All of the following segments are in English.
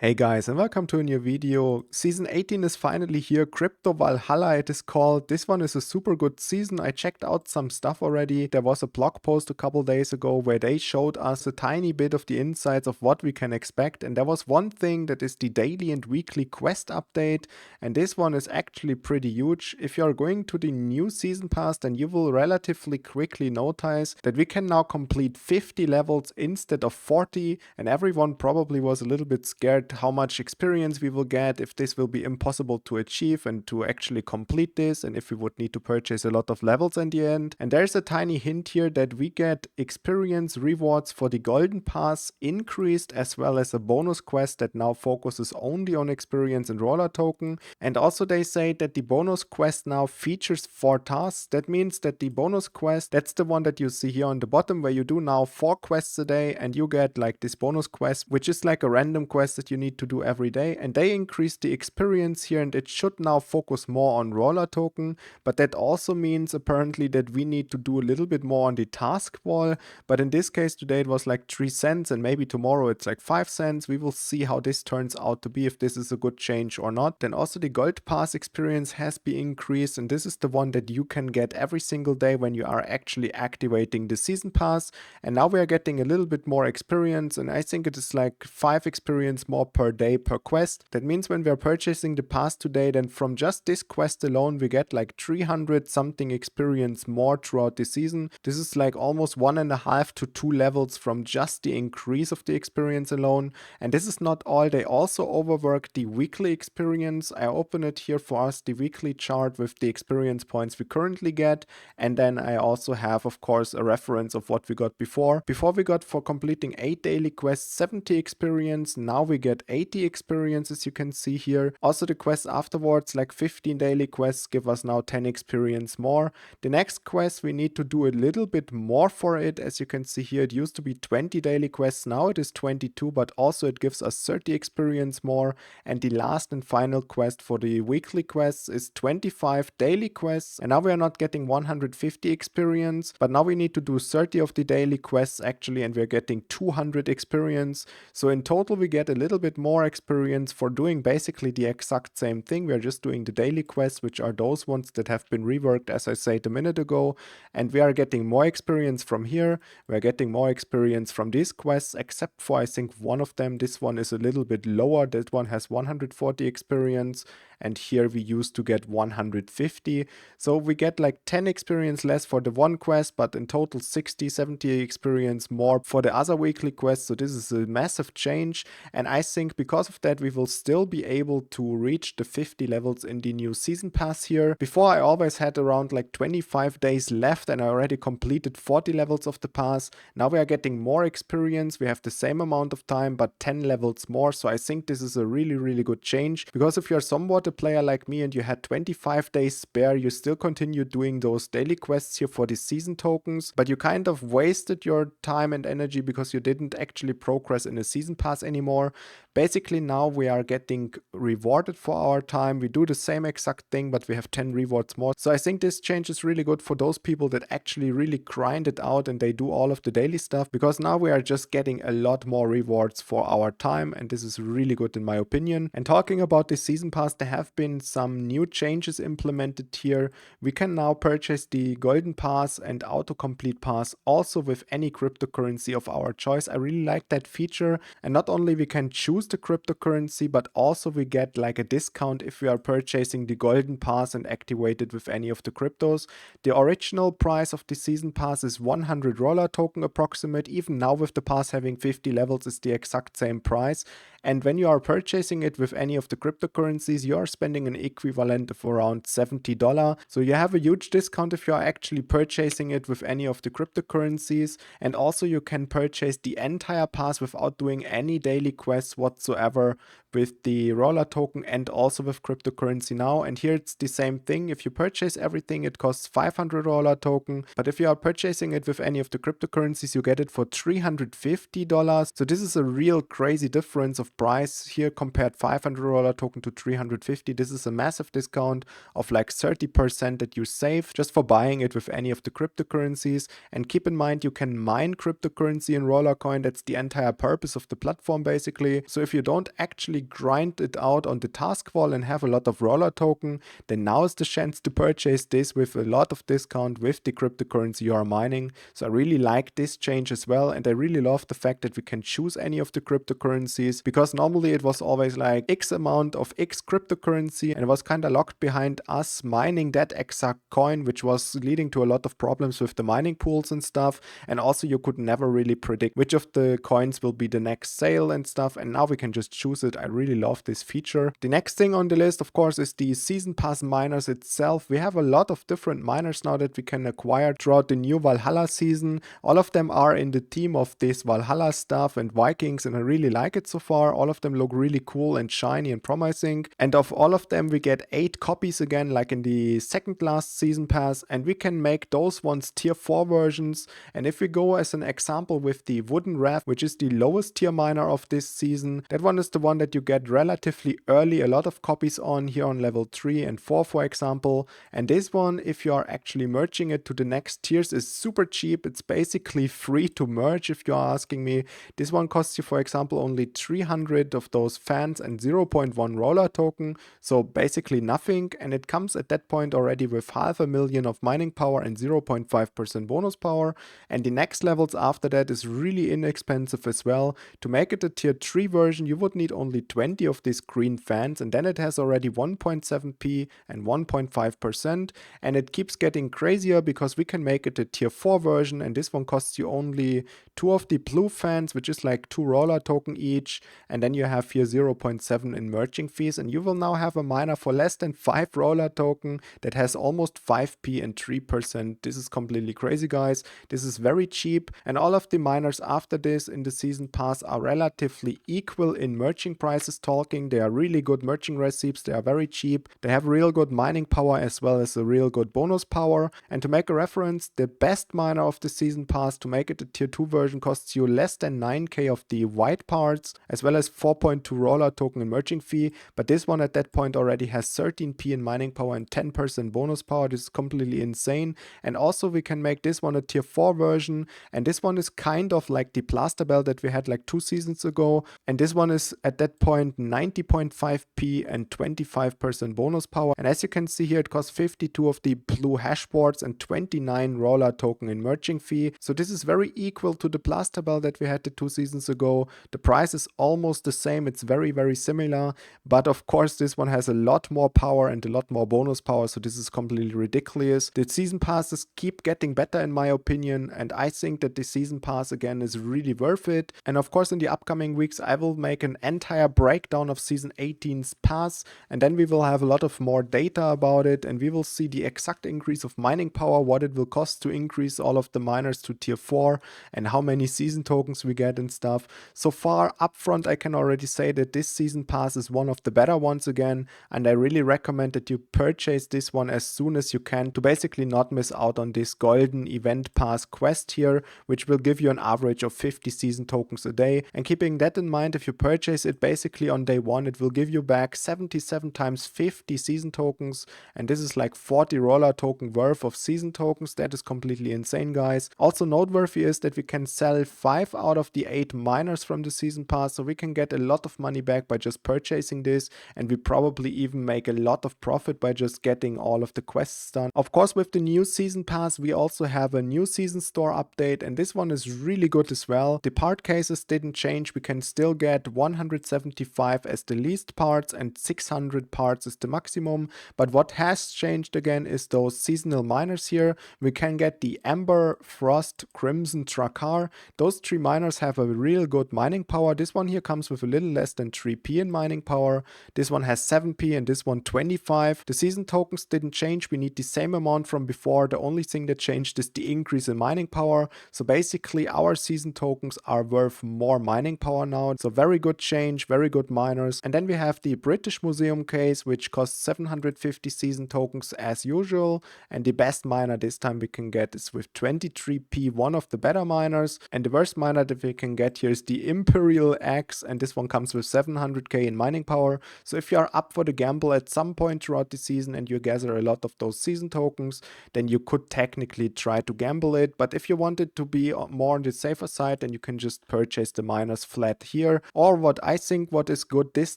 Hey guys, and welcome to a new video. Season 18 is finally here. Crypto Valhalla it is called. This one is a super good season. I checked out some stuff already. There was a blog post a couple days ago where they showed us a tiny bit of the insights of what we can expect. And there was one thing that is the daily and weekly quest update. And this one is actually pretty huge. If you are going to the new season pass, then you will relatively quickly notice that we can now complete 50 levels instead of 40. And everyone probably was a little bit scared how much experience we will get, if this will be impossible to achieve and to actually complete this, and if we would need to purchase a lot of levels in the end. And there's a tiny hint here that we get experience rewards for the golden pass increased, as well as a bonus quest that now focuses only on experience and Rollertoken. And also they say that the bonus quest now features 4 tasks. That means that the bonus quest, that's the one that you see here on the bottom, where you do now 4 quests a day and you get like this bonus quest, which is like a random quest that you need to do every day. And they increase the experience here, and it should now focus more on Rollertoken. But that also means apparently that we need to do a little bit more on the task wall. But in this case today it was like 3 cents, and maybe tomorrow it's like 5 cents. We will see how this turns out to be, if this is a good change or not. Then also the gold pass experience has been increased, and this is the one that you can get every single day when you are actually activating the season pass. And now we are getting a little bit more experience, and I think it is like 5 experience more per day per quest. That means when we are purchasing the pass today, then from just this quest alone we get like 300 something experience more throughout the season. This is like almost 1.5 to 2 levels from just the increase of the experience alone. And this is not all, they also overwork the weekly experience. I open it here for us, the weekly chart with the experience points we currently get, and then I also have of course a reference of what we got before. Before we got, for completing 8 daily quests, 70 experience. Now we get 80 experience, as you can see here. Also the quests afterwards, like 15 daily quests, give us now 10 experience more. The next quest we need to do a little bit more for it. As you can see here, it used to be 20 daily quests, now it is 22, but also it gives us 30 experience more. And the last and final quest for the weekly quests is 25 daily quests, and now we are not getting 150 experience, but now we need to do 30 of the daily quests actually, and we're getting 200 experience. So in total we get a little bit more experience for doing basically the exact same thing. We are just doing the daily quests, which are those ones that have been reworked, as I said a minute ago, and we are getting more experience from here. We're getting more experience from these quests, except for I think one of them. This one is a little bit lower. That one has 140 experience, and here we used to get 150. So we get like 10 experience less for the one quest, but in total 60-70 experience more for the other weekly quests. So this is a massive change, and I think because of that we will still be able to reach the 50 levels in the new season pass here. Before I always had around like 25 days left, and I already completed 40 levels of the pass. Now we are getting more experience. We have the same amount of time, but 10 levels more. So I think this is a really good change, because if you're somewhat a player like me and you had 25 days spare, you still continue doing those daily quests here for the season tokens, but you kind of wasted your time and energy because you didn't actually progress in a season pass anymore. Basically now we are getting rewarded for our time. We do the same exact thing, but we have 10 rewards more. So I think this change is really good for those people that actually really grind it out and they do all of the daily stuff, because now we are just getting a lot more rewards for our time, and this is really good in my opinion. And talking about the season pass, there have been some new changes implemented here. We can now purchase the golden pass and autocomplete pass also with any cryptocurrency of our choice. I really like that feature, and not only we can choose the cryptocurrency, but also we get like a discount if we are purchasing the golden pass and activate it with any of the cryptos. The original price of the season pass is 100 Rollertoken approximate. Even now with the pass having 50 levels is the exact same price. And when you are purchasing it with any of the cryptocurrencies, you are spending an equivalent of around $70. So you have a huge discount if you are actually purchasing it with any of the cryptocurrencies. And also you can purchase the entire pass without doing any daily quests whatsoever with the Rollertoken and also with cryptocurrency now. And here it's the same thing. If you purchase everything, it costs 500 Rollertoken. But if you are purchasing it with any of the cryptocurrencies, you get it for $350. So this is a real crazy difference of price here compared 500 Rollertoken to 350. This is a massive discount of like 30% that you save just for buying it with any of the cryptocurrencies. And keep in mind, you can mine cryptocurrency in Rollercoin. That's the entire purpose of the platform basically. So if you don't actually grind it out on the task wall and have a lot of Rollertoken, then now is the chance to purchase this with a lot of discount with the cryptocurrency you are mining. So I really like this change as well, and I really love the fact that we can choose any of the cryptocurrencies, because normally it was always like X amount of X cryptocurrency and it was kind of locked behind us mining that exact coin, which was leading to a lot of problems with the mining pools and stuff. And also you could never really predict which of the coins will be the next sale and stuff, and now we can just choose it. I really love this feature. The next thing on the list, of course, is the season pass miners itself. We have a lot of different miners now that we can acquire throughout the new Valhalla season. All of them are in the theme of this Valhalla stuff and Vikings, and I really like it so far. All of them look really cool and shiny and promising. And of all of them, we get 8 copies again, like in the second last season pass, and we can make those ones tier 4 versions. And if we go as an example with the Wooden Raft, which is the lowest tier miner of this season, that one is the one that you get relatively early, a lot of copies on here on level 3 and 4, for example. And this one, if you are actually merging it to the next tiers, is super cheap. It's basically free to merge if you are asking me. This one costs you, for example, only 300 of those fans and 0.1 Rollertoken, so basically nothing. And it comes at that point already with 500,000 of mining power and 0.5% bonus power. And the next levels after that is really inexpensive as well. To make it a tier 3 version, you would need only 20 of these green fans, and then it has already 1.7p and 1.5%. And it keeps getting crazier because we can make it a tier 4 version, and this one costs you only 2 of the blue fans, which is like 2 Rollertoken each. And then you have here 0.7 in merging fees, and you will now have a miner for less than 5 Rollertoken that has almost 5p and 3%. This is completely crazy, guys. This is very cheap, and all of the miners after this in the season pass are relatively equal in merging prices talking. They are really good merging receipts. They are very cheap. They have real good mining power as well as a real good bonus power. And to make a reference, the best miner of the season pass, to make it a tier 2 version, costs you less than 9k of the white parts, as well as 4.2 Rollertoken in merging fee. But this one at that point already has 13p in mining power and 10% bonus power. This is completely insane. And also we can make this one a tier 4 version, and this one is kind of like the plaster belt that we had like 2 seasons ago, and this one is at that point 90.5p and 25% bonus power. And as you can see here, it costs 52 of the blue hash boards and 29 Rollertoken in merging fee. So this is very equal to the plaster belt that we had the 2 seasons ago. The price is almost the same. It's very similar, but of course this one has a lot more power and a lot more bonus power, so this is completely ridiculous. The season passes keep getting better in my opinion, and I think that the season pass again is really worth it. And of course in the upcoming weeks I will make an entire breakdown of season 18's pass, and then we will have a lot of more data about it, and we will see the exact increase of mining power, what it will cost to increase all of the miners to tier 4, and how many season tokens we get and stuff. So far upfront I can already say that this season pass is one of the better ones again, and I really recommend that you purchase this one as soon as you can to basically not miss out on this golden event pass quest here, which will give you an average of 50 season tokens a day. And keeping that in mind, if you purchase it basically on day 1, it will give you back 77 times 50 season tokens, and this is like 40 Rollertoken worth of season tokens. That is completely insane, guys. Also noteworthy is that we can sell 5 out of the 8 miners from the season pass, so we can get a lot of money back by just purchasing this, and we probably even make a lot of profit by just getting all of the quests done. Of course, with the new season pass we also have a new season store update, and this one is really good as well. The part cases didn't change. We can still get 175 as the least parts and 600 parts is the maximum, but what has changed again is those seasonal miners here. We can get the Amber, Frost, Crimson, Drakkar. Those 3 miners have a real good mining power. This one here comes with a little less than 3p in mining power. This one has 7p and this one 25. The season tokens didn't change. We need the same amount from before. The only thing that changed is the increase in mining power. So basically our season tokens are worth more mining power now. So very good change, very very good miners. And then we have the British Museum case, which costs 750 season tokens as usual. And the best miner this time we can get is with 23p, one of the better miners. And the worst miner that we can get here is the Imperial X, and this one comes with 700k in mining power. So if you are up for the gamble at some point throughout the season and you gather a lot of those season tokens, then you could technically try to gamble it. But if you wanted to be more on the safer side, then you can just purchase the miners flat here. Or what I think what is good this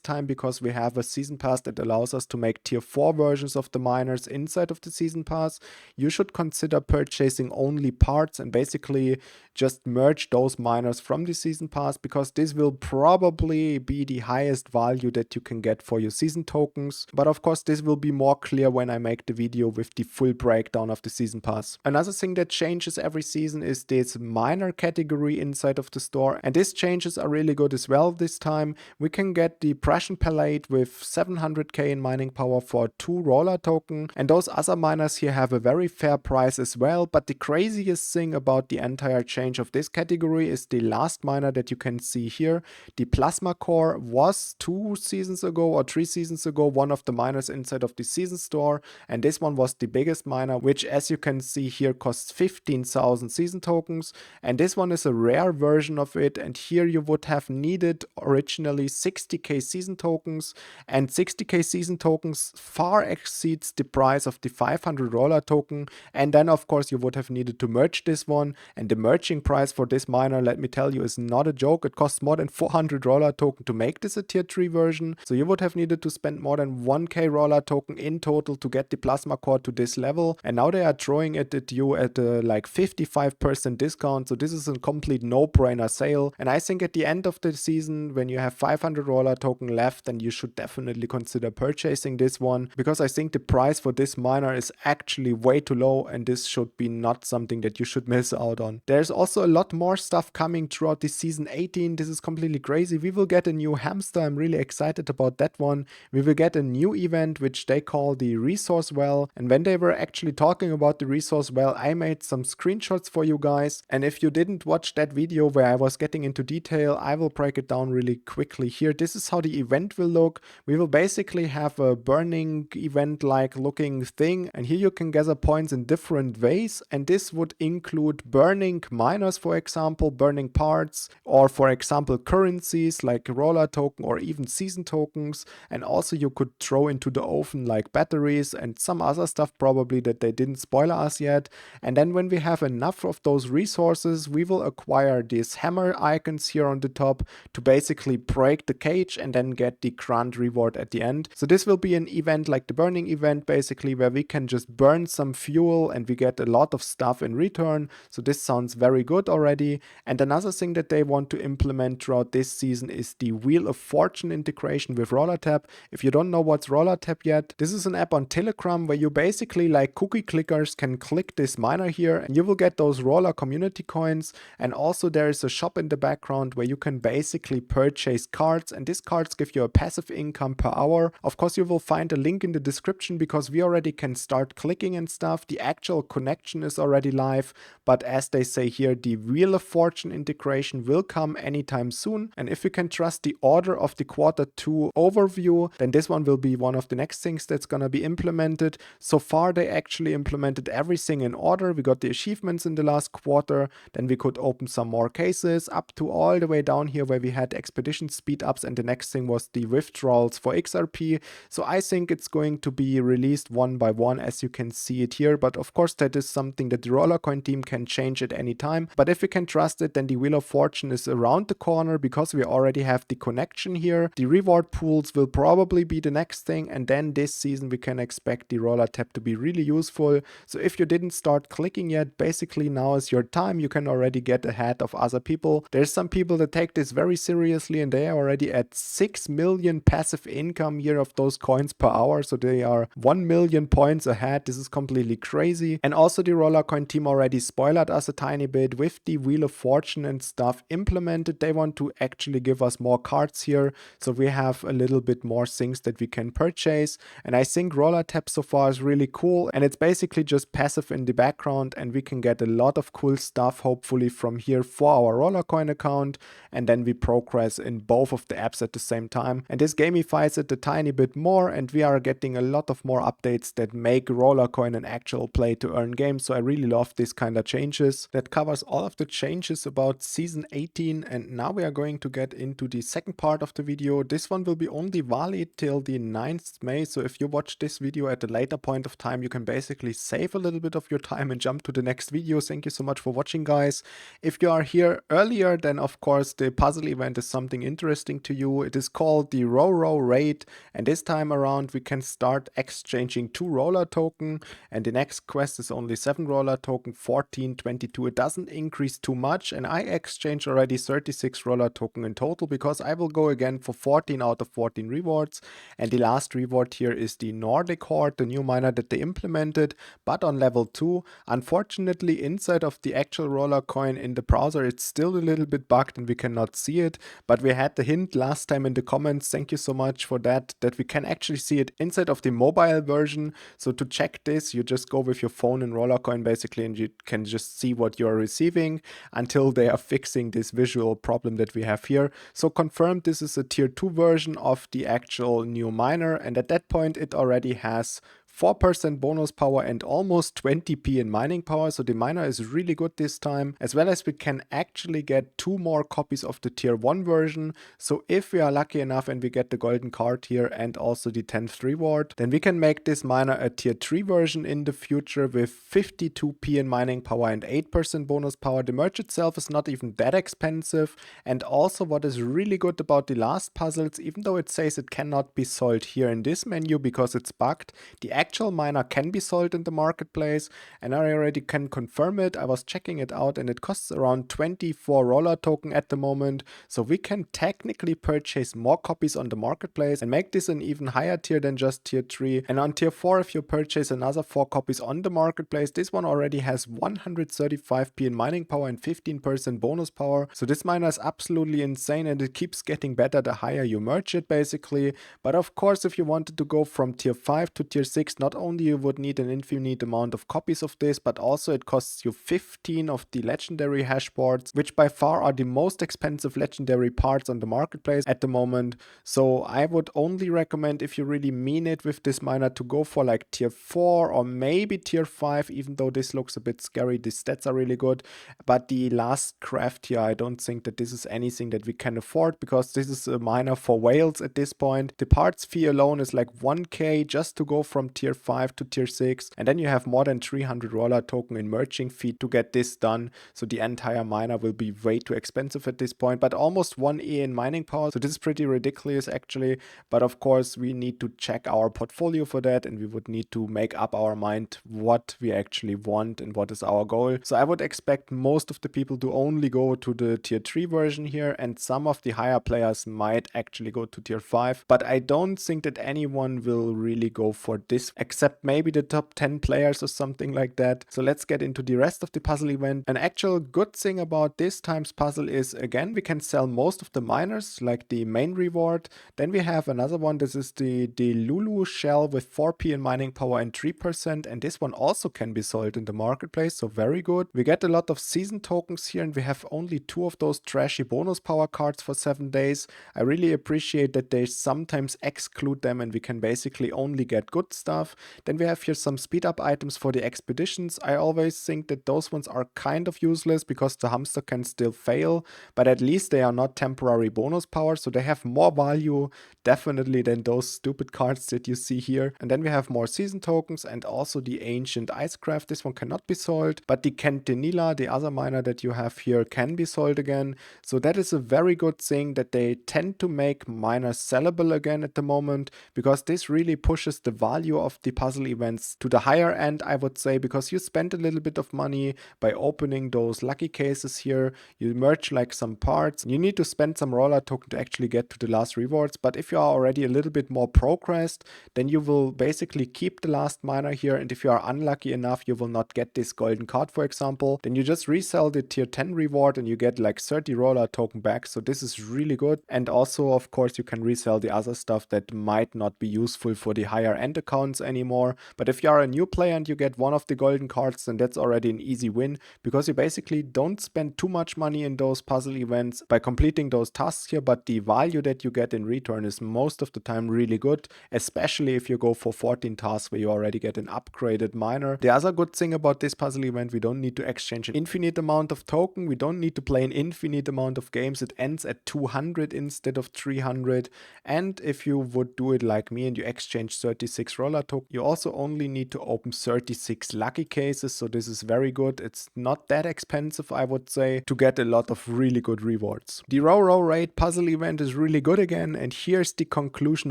time, because we have a season pass that allows us to make tier 4 versions of the miners inside of the season pass, you should consider purchasing only parts and basically just merge those miners from the season pass, because this will probably be the highest value that you can get for your season tokens. But of course this will be more clear when I make the video with the full breakdown of the season pass. Another thing that changes every season is this miner category inside of the store, and these changes are really good as well this time. We can get the Prussian Palette with 700k in mining power for 2 Rollertoken, and those other miners here have a very fair price as well. But the craziest thing about the entire change of this category is the last miner that you can see here. The Plasma Core was 2 seasons ago or 3 seasons ago one of the miners inside of the season store, and this one was the biggest miner, which as you can see here costs 15,000 season tokens, and this one is a rare version of it. And here you would have needed originally 60k season tokens, and 60k season tokens far exceeds the price of the 500 Rollertoken. And then of course you would have needed to merge this one, and the merging price for this miner, let me tell you, is not a joke. It costs more than 400 Rollertoken to make this a tier 3 version, so you would have needed to spend more than 1k Rollertoken in total to get the Plasma Core to this level, and now they are throwing it at you at like 55% discount, so this is a complete no-brainer sale. And I think at the end of the season, when you have 500 Rollertoken left, then you should definitely consider purchasing this one, because I think the price for this miner is actually way too low, and this should be not something that you should miss out on. There's also a lot more stuff coming throughout this season 18. This is completely crazy. We will get a new hamster. I'm really excited about that one. We will get a new event which they call the resource well, and when they were actually talking about the resource well, I made some screenshots for you guys, and if you didn't watch that video where I was getting into detail, I will break it down really quickly here. This is how the event will look. We will basically have a burning event like looking thing, and here you can gather points in different ways, and this would include burning miners, for example, burning parts, or for example currencies like Rollertoken or even season tokens. And also you could throw into the oven like batteries and some other stuff probably that they didn't spoiler us yet. And then when we have enough of those resources, we will acquire these hammer icons here on the top to basically break the cage and then get the grand reward at the end. So this will be an event like the burning event, basically, where we can just burn some fuel and we get a lot of stuff in return. So this sounds very good already. And another thing that they want to implement throughout this season is the Wheel of Fortune integration with Rollertap. If you don't know what's Rollertap yet, this is an app on Telegram where you basically, like cookie clickers, can click this miner here and you will get those roller community coins. And also there is a shop in the background where you can basically purchase cards, and these cards give you a passive income per hour. Of course you will find a link in the description, because we already can start clicking and stuff. The actual connection is already live, but as they say here, the Wheel of Fortune integration will come anytime soon. And if you can trust the order of the Q2 overview, then this one will be one of the next things that's gonna be implemented. So far they actually implemented everything in order. We got the achievements in the last quarter, then we could open some more cases up to all the way down here where we had expedition speed ups, and the next thing was the withdrawals for XRP. So I think it's going to be released one by one, as you can see it here, but of course that is something that the Rollercoin team can change at any time. But if we can trust it, then the Wheel of Fortune is around the corner, because we already have the connection here. The reward pools will probably be the next thing, and then this season we can expect the Rollertap to be really useful. So if you didn't start clicking yet, basically now is your time. You can already get ahead of other people. There's some people that take this very seriously, and they are already at 6 million passive income here of those coins per hour, so they are 1 million points ahead. This is completely crazy. And also the Rollercoin team already spoiled us a tiny bit with the Wheel of Fortune and stuff implemented. They want to actually give us more cards here, so we have a little bit more things that we can purchase. And I think Rollertap so far is really cool, and it's basically just passive in the background, and we can get a lot of cool stuff hopefully from here for our Rollercoin account, and then we progress in both both of the apps at the same time. And this gamifies it a tiny bit more, and we are getting a lot of more updates that make Rollercoin an actual play to earn game. So I really love this kind of changes. That covers all of the changes about season 18, and now we are going to get into the second part of the video. This one will be only valid till the 9th May, so if you watch this video at a later point of time, you can basically save a little bit of your time and jump to the next video. Thank you so much for watching, guys. If you are here earlier, then of course the puzzle event is something interesting to you. It is called the Row Raid, and this time around we can start exchanging 2 Rollertoken, and the next quest is only 7 Rollertoken, 14, 22. It doesn't increase too much, and I exchanged already 36 Rollertoken in total because I will go again for 14 out of 14 rewards. And the last reward here is the Nordic Horde, the new miner that they implemented, but on level 2. Unfortunately, inside of the actual Rollercoin in the browser, it's still a little bit bugged and we cannot see it, but we had the hint last time in the comments, thank you so much for that we can actually see it inside of the mobile version. So to check this, you just go with your phone in Rollercoin basically, and you can just see what you're receiving until they are fixing this visual problem that we have here. So confirmed, this is a tier 2 version of the actual new miner, and at that point it already has 4% bonus power and almost 20p in mining power, so the miner is really good this time, as well as we can actually get 2 more copies of the tier 1 version. So if we are lucky enough and we get the golden card here and also the 10th reward, then we can make this miner a tier 3 version in the future with 52p in mining power and 8% bonus power. The merge itself is not even that expensive, and also what is really good about the last puzzles, even though it says it cannot be sold here in this menu because it's bugged, the actual miner can be sold in the marketplace, and I already can confirm it. I was checking it out and it costs around 24 Rollertoken at the moment, so we can technically purchase more copies on the marketplace and make this an even higher tier than just tier 3. And on tier 4, if you purchase another 4 copies on the marketplace, this one already has 135p in mining power and 15% bonus power. So this miner is absolutely insane, and it keeps getting better the higher you merge it basically. But of course, if you wanted to go from tier 5 to tier 6, not only you would need an infinite amount of copies of this, but also it costs you 15 of the legendary hashboards, which by far are the most expensive legendary parts on the marketplace at the moment. So I would only recommend, if you really mean it with this miner, to go for like tier 4 or maybe tier 5, even though this looks a bit scary. The stats are really good, but the last craft here, I don't think that this is anything that we can afford, because this is a miner for whales at this point. The parts fee alone is like 1k just to go from tier 5 to tier 6, and then you have more than 300 Rollertoken in merging fee to get this done. So the entire miner will be way too expensive at this point, but almost 1e in mining power, so this is pretty ridiculous actually. But of course we need to check our portfolio for that, and we would need to make up our mind what we actually want and what is our goal. So I would expect most of the people to only go to the tier 3 version here, and some of the higher players might actually go to tier 5, but I don't think that anyone will really go for this except maybe the top 10 players or something like that. So let's get into the rest of the puzzle event. An actual good thing about this time's puzzle is, again, we can sell most of the miners, like the main reward. Then we have another one. This is the Lulu shell with 4p in mining power and 3%, and this one also can be sold in the marketplace, so very good. We get a lot of season tokens here, and we have only 2 of those trashy bonus power cards for 7 days. I really appreciate that they sometimes exclude them and we can basically only get good stuff. Then we have here some speed up items for the expeditions. I always think that those ones are kind of useless because the hamster can still fail, but at least they are not temporary bonus power, so they have more value definitely than those stupid cards that you see here. And then we have more season tokens and also the ancient icecraft. This one cannot be sold, but the Kentenila, the other miner that you have here, can be sold again. So that is a very good thing, that they tend to make miners sellable again at the moment, because this really pushes the value of the puzzle events to the higher end, I would say, because you spend a little bit of money by opening those lucky cases here. You merge like some parts. You need to spend some Rollertoken to actually get to the last rewards, but if you are already a little bit more progressed, then you will basically keep the last miner here, and if you are unlucky enough you will not get this golden card, for example, then you just resell the tier 10 reward and you get like 30 Rollertoken back. So this is really good. And also of course you can resell the other stuff that might not be useful for the higher end accounts, anymore. But if you are a new player and you get one of the golden cards, then that's already an easy win, because you basically don't spend too much money in those puzzle events by completing those tasks here, but the value that you get in return is most of the time really good, especially if you go for 14 tasks where you already get an upgraded miner. The other good thing about this puzzle event, we don't need to exchange an infinite amount of token, we don't need to play an infinite amount of games, it ends at 200 instead of 300, and if you would do it like me and you exchange 36 Rollertoken, you also only need to open 36 lucky cases, so this is very good. It's not that expensive, I would say, to get a lot of really good rewards. The Row Raid puzzle event is really good again, and here's the conclusion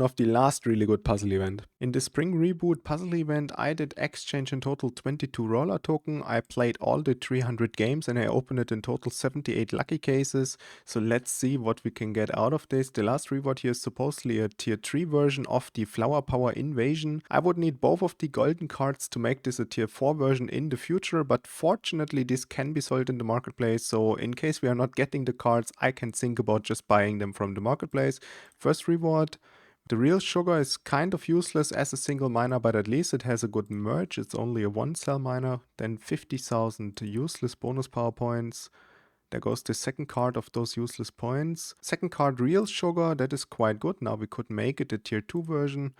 of the last really good puzzle event. In the Spring Reboot puzzle event, I did exchange in total 22 Rollertoken, I played all the 300 games and I opened it in total 78 lucky cases, so let's see what we can get out of this. The last reward here is supposedly a tier 3 version of the Flower Power Invasion. I would need both of the golden cards to make this a tier 4 version in the future, but fortunately this can be sold in the marketplace, so in case we are not getting the cards, I can think about just buying them from the marketplace. First reward. The real sugar is kind of useless as a single miner, but at least it has a good merge. It's only a 1-cell miner. Then 50,000 useless bonus power points. There goes the second card of those useless points. Second card, real sugar, that is quite good. Now we could make it a tier 2 version.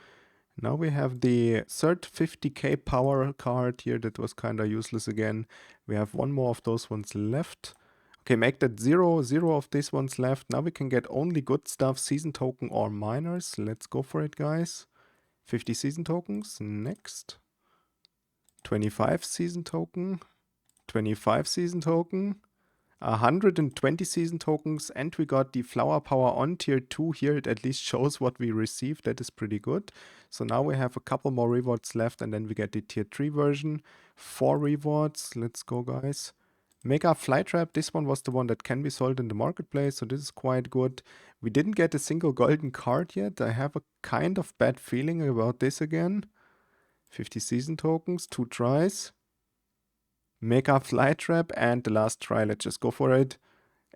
Now we have the third 50k power card here, that was kind of useless again. We have one more of those ones left. Okay, make that 0 of these ones left. Now we can get only good stuff, season token or miners. Let's go for it, guys. 50 season tokens, next. 25 season token, 25 season token. 120 season tokens, and we got the Flower Power on tier 2 here. It at least shows what we received. That is pretty good. So now we have a couple more rewards left, and then we get the tier 3 version. 4 rewards. Let's go, guys. Mega Flytrap, this one was the one that can be sold in the marketplace, so this is quite good. We didn't get a single golden card yet. I have a kind of bad feeling about this again. 50 season tokens, 2 tries. Mega Flytrap, and the last try, let's just go for it.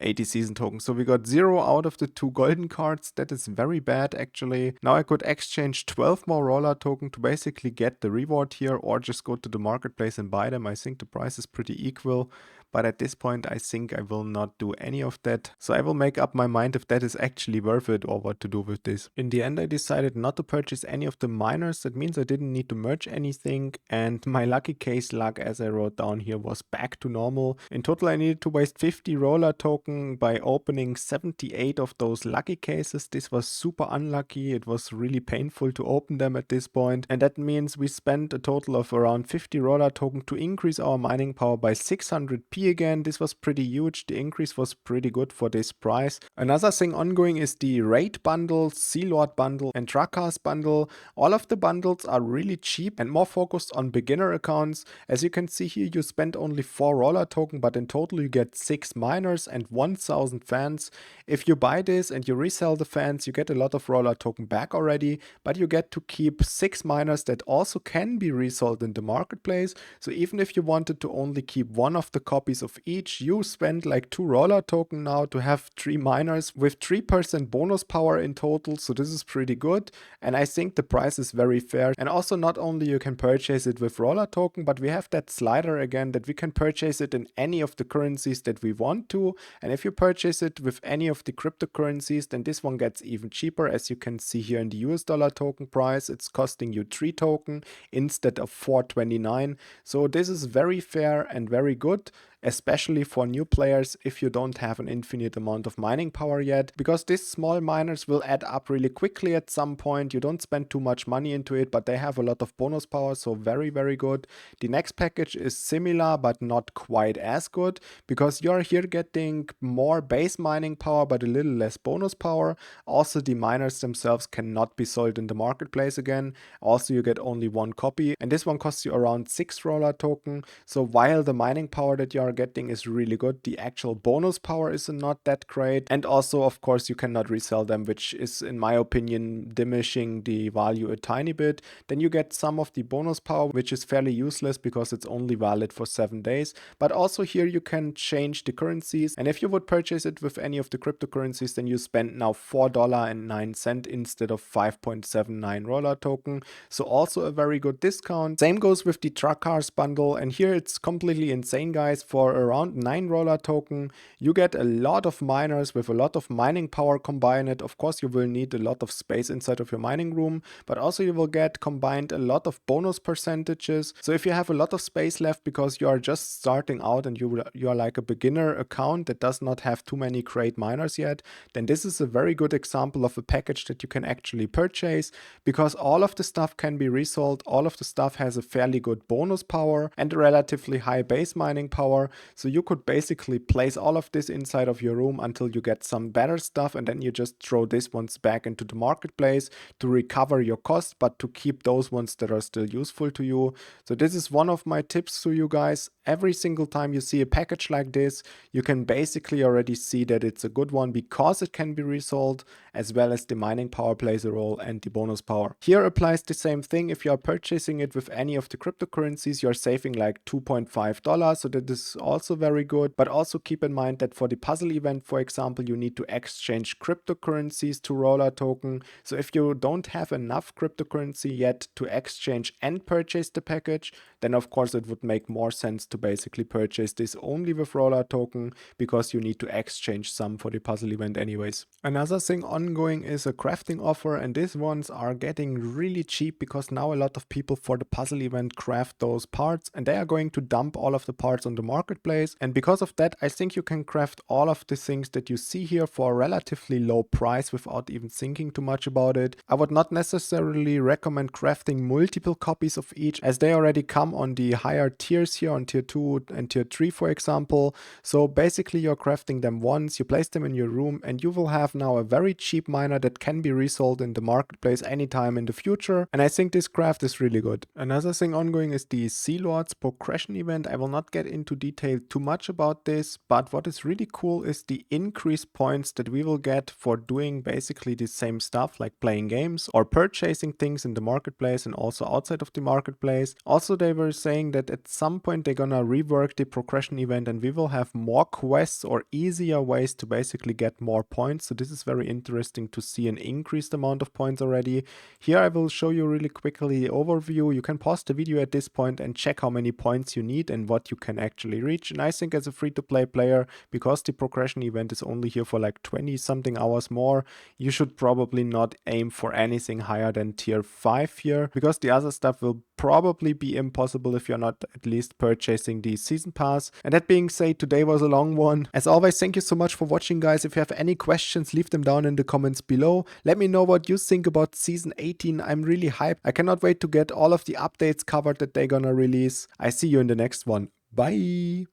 80 season tokens. So we got 0 out of the 2 golden cards. That is very bad, actually. Now I could exchange 12 more Rollertoken to basically get the reward here, or just go to the marketplace and buy them. I think the price is pretty equal. But at this point, I think I will not do any of that. So I will make up my mind if that is actually worth it or what to do with this. In the end, I decided not to purchase any of the miners. That means I didn't need to merge anything. And my lucky case luck, as I wrote down here, was back to normal. In total, I needed to waste 50 Rollertoken by opening 78 of those lucky cases. This was super unlucky. It was really painful to open them at this point. And that means we spent a total of around 50 Rollertoken to increase our mining power by 600p again. This was pretty huge. The increase was pretty good for this price. Another thing ongoing is the Raid bundle, Sea Lord bundle, and Truckers bundle. All of the bundles are really cheap and more focused on beginner accounts. As you can see here, you spend only 4 Rollertoken, but in total you get 6 miners and 1000 fans. If you buy this and you resell the fans, you get a lot of Rollertoken back already, but you get to keep 6 miners that also can be resold in the marketplace. So even if you wanted to only keep one of the copies of each, you spend like 2 Rollertoken now to have 3 miners with 3% bonus power in total. So this is pretty good, and I think the price is very fair. And also, not only you can purchase it with Rollertoken, but we have that slider again that we can purchase it in any of the currencies that we want to. And if you purchase it with any of the cryptocurrencies, then this one gets even cheaper. As you can see here in the US dollar token price, it's costing you 3 token instead of 4.29. So this is very fair and very good, especially for new players if you don't have an infinite amount of mining power yet, because these small miners will add up really quickly at some point. You don't spend too much money into it, but they have a lot of bonus power, so very, very good. The next package is similar, but not quite as good, because you're here getting more base mining power, but a little less bonus power. Also, the miners themselves cannot be sold in the marketplace again. Also, you get only 1 copy, and this one costs you around 6 Rollertoken. So while the mining power that you are getting is really good. The actual bonus power is not that great. And also, of course, you cannot resell them, which is, in my opinion, diminishing the value a tiny bit. Then you get some of the bonus power, which is fairly useless because it's only valid for 7 days. But also here you can change the currencies. And if you would purchase it with any of the cryptocurrencies, then you spend now $4.09 instead of 5.79 roller token. So also a very good discount. Same goes with the truck cars bundle. And here it's completely insane, guys. For around 9 roller token, you get a lot of miners with a lot of mining power combined. Of course, you will need a lot of space inside of your mining room, but also you will get combined a lot of bonus percentages. So if you have a lot of space left because you are just starting out and you are like a beginner account that does not have too many great miners yet, then this is a very good example of a package that you can actually purchase, because all of the stuff can be resold. All of the stuff has a fairly good bonus power and a relatively high base mining power. So you could basically place all of this inside of your room until you get some better stuff, and then you just throw these ones back into the marketplace to recover your costs, but to keep those ones that are still useful to you. So this is one of my tips to you guys. Every single time you see a package like this, you can basically already see that it's a good one because it can be resold, as well as the mining power plays a role and the bonus power. Here applies the same thing. If you are purchasing it with any of the cryptocurrencies, you're saving like $2.5, so that is also very good. But also keep in mind that for the puzzle event, for example, you need to exchange cryptocurrencies to roller token. So if you don't have enough cryptocurrency yet to exchange and purchase the package, then of course it would make more sense to basically purchase this only with roller token, because you need to exchange some for the puzzle event anyways. Another thing ongoing is a crafting offer, and these ones are getting really cheap because now a lot of people for the puzzle event craft those parts, and they are going to dump all of the parts on the marketplace. And because of that, I think you can craft all of the things that you see here for a relatively low price without even thinking too much about it. I would not necessarily recommend crafting multiple copies of each, as they already come on the higher tiers here, on tier 2 and tier 3 for example. So basically you're crafting them once, you place them in your room, and you will have now a very cheap miner that can be resold in the marketplace anytime in the future. And I think this craft is really good. Another thing ongoing is the Sea Lords progression event. I will not get into detail too much about this, but what is really cool is the increased points that we will get for doing basically the same stuff, like playing games or purchasing things in the marketplace and also outside of the marketplace. Also, they were saying that at some point they're gonna rework the progression event and we will have more quests or easier ways to basically get more points. So this is very interesting to see an increased amount of points already. Here I will show you really quickly the overview. You can pause the video at this point and check how many points you need and what you can actually reach. And I think as a free-to-play player, because the progression event is only here for like 20 something hours more, you should probably not aim for anything higher than tier 5 here, because the other stuff will probably be impossible if you're not at least purchasing the season pass. And that being said, today was a long one. As always, thank you so much for watching, guys. If you have any questions, leave them down in the comments below. Let me know what you think about season 18. I'm really hyped. I cannot wait to get all of the updates covered that they're gonna release. I see you in the next one. Bye.